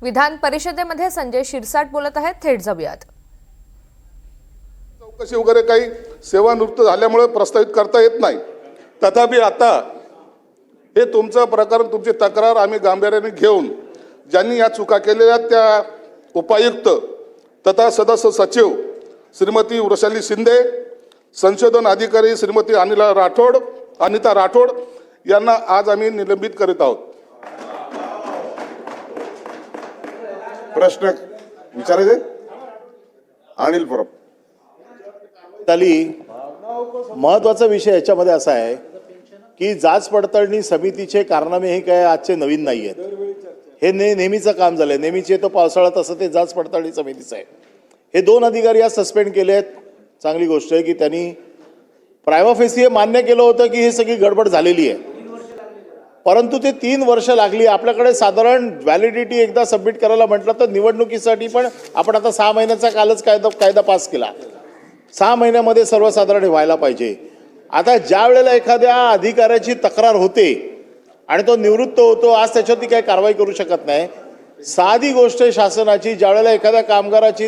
विधान परिषदेमध्ये संजय शिरसाट बोलत आहेत, थेट जाऊयात। चौकशी वगैरे काही सेवानिवृत्त झाल्यामुळे प्रस्तावित करता येत नाही। तथापि आता हे तुमचं प्रकरण, तुमची तक्रार आम्ही गांभीर्याने घेऊन ज्यांनी या चुका केलेल्या त्या उपायुक्त तथा सदस्य सचिव श्रीमती वृषाली शिंदे, संशोधन अधिकारी श्रीमती अनिता राठोड यांना आज आम्ही निलंबित करीत आहोत। प्रश्न विचारायचे? अनिल परब। महत्वाचा विषय याच्यामध्ये असा आहे की जाच पडताळणी समितीचे कारनामे हे काय आजचे नवीन नाही आहेत। हे नेहमीचं काम झालंय, नेहमीचे तो पावसाळ्यात असं ते जाच पडताळणी समितीचं आहे। हे 2 अधिकारी आज सस्पेंड केले आहेत। चांगली गोष्ट आहे की त्यांनी प्रायमा फेसी मान्य केलं होतं की हे सगळी गडबड झालेली आहे, परंतु ते 3 वर्ष लागली। आपल्याकडे साधारण व्हॅलिडिटी एकदा सबमिट करायला म्हटलं तर निवडणुकीसाठी पण आपण आता 6 महिन्याचा कालच कायदा पास केला। 6 महिन्यामध्ये सर्वसाधारण व्हायला पाहिजे। आता ज्या वेळेला एखाद्या अधिकाऱ्याची तक्रार होते आणि तो निवृत्त होतो, आज त्याच्यावरती काही कारवाई करू शकत नाही। साधी गोष्ट आहे शासनाची, ज्या वेळेला एखाद्या कामगाराची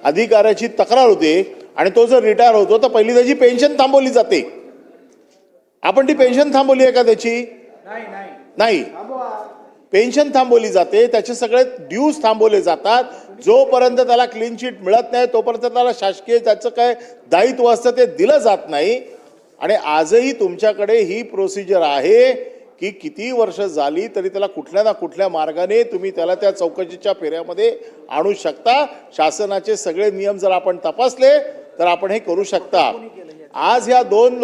अधिकाऱ्याची तक्रार होते आणि तो जर रिटायर होतो तर पहिली त्याची पेन्शन थांबवली जाते। आपण ती पेन्शन थांबवली आहे का त्याची? नाही, पेन्शन थांबवली जाते, त्याचे सगळे ड्यूज थांबवले जातात। जोपर्यंत त्याला क्लीन चिट मिळत नाही तोपर्यंत त्याला शासकीय त्याचं काय दायित्व असतं ते दिलं जात नाही। आणि आजही तुमच्याकडे ही प्रोसिजर आहे की किती वर्ष झाली तरी त्याला कुठल्या ना कुठल्या मार्गाने तुम्ही त्याला त्या चौकशीच्या फेऱ्यामध्ये आणू शकता। शासनाचे सगळे नियम जर आपण तपासले तर आपण हे करू शकता। आज ह्या 2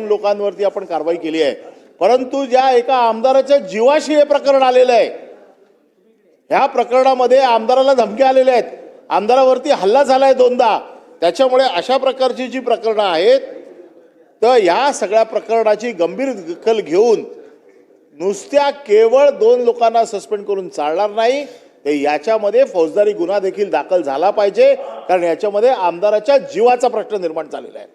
लोकांवरती आपण कारवाई केली आहे, परंतु ज्या एका आमदाराच्या जीवाशी हे प्रकरण आलेलं आहे, ह्या प्रकरणामध्ये आमदाराला धमक्या आलेल्या आहेत, आमदारावरती हल्ला झालाय 2दा। त्याच्यामुळे अशा प्रकारची जी प्रकरणं आहेत तर या सगळ्या प्रकरणाची गंभीर दखल घेऊन नुसत्या केवळ 2 लोकांना सस्पेंड करून चालणार नाही, ते याच्यामध्ये फौजदारी गुन्हा देखील दाखल झाला पाहिजे, कारण याच्यामध्ये आमदाराच्या जीवाचा प्रश्न निर्माण झालेला आहे।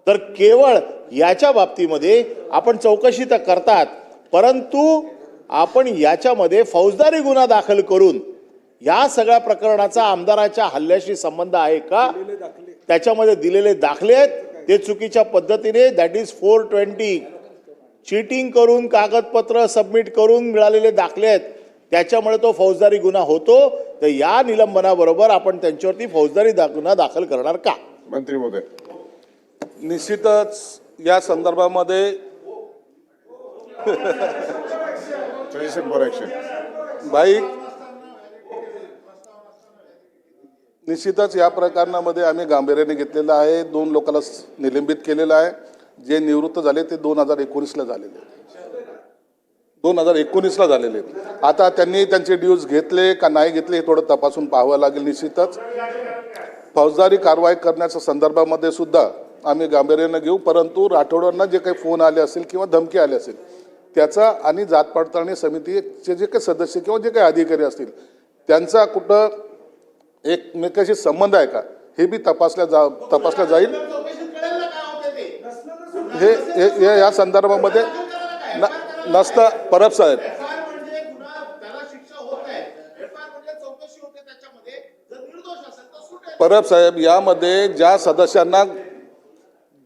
तर केवळ याच्या बाबतीमध्ये आपण चौकशी तर करतात, परंतु आपण याच्यामध्ये फौजदारी गुन्हा दाखल करून या सगळ्या प्रकरणाचा आमदाराच्या हल्ल्याशी संबंध आहे का, त्याच्यामध्ये दिलेले दाखले आहेत ते चुकीच्या पद्धतीने, दॅट इज 420 चीटिंग करून कागदपत्र सबमिट करून मिळालेले दाखले आहेत, त्याच्यामुळे तो फौजदारी गुन्हा होतो। तर या निलंबनाबरोबर आपण त्यांच्यावरती फौजदारी गुन्हा दाखल करणार का? मंत्री महोदय। निश्चितच या संदर्भामध्ये भाई निश्चितच या प्रकरणामध्ये आम्ही गांभीर्याने घेतलेलं आहे। 2 लोकांना निलंबित केलेलं आहे। जे निवृत्त झाले ते 2019ला झालेले, 2019ला झालेले। आता त्यांनी त्यांचे ड्यूज घेतले का नाही घेतले हे थोडं तपासून पाहावं लागेल। निश्चितच फौजदारी कारवाई करण्याच्या संदर्भामध्ये सुद्धा आम्ही गांभीर्याने घेऊ, परंतु राठोडांना जे काही फोन आले असेल किंवा धमकी आली असेल त्याचा आणि जात पडताळणी समितीचे जे काही सदस्य किंवा जे काही अधिकारी असतील त्यांचा कुठं एकमेकाशी संबंध आहे का हे बी तपासल्या जाईल। हे या संदर्भामध्ये नसता परब साहेब, यामध्ये ज्या सदस्यांना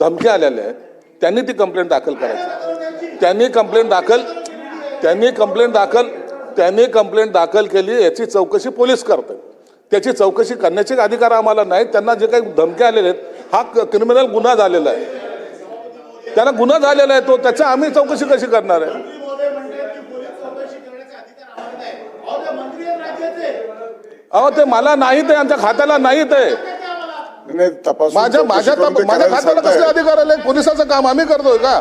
धमकी आलेल्या आहेत त्यांनी ती कंप्लेंट दाखल करायची। त्यांनी कंप्लेंट दाखल केली, याची चौकशी पोलीस करतात। त्याची चौकशी करण्याचे अधिकार आम्हाला नाही। त्यांना जे काही धमकी आलेले आहेत हा क्रिमिनल गुन्हा झालेला आहे, त्यांना गुन्हा झालेला आहे, तो त्याची आम्ही चौकशी कशी करणार आहे? अहो ते मला नाही, ते आमच्या खात्याला नाही, ते माझ्या खात्याला कसले अधिकार आले? पोलिसाचं काम आम्ही करतोय का?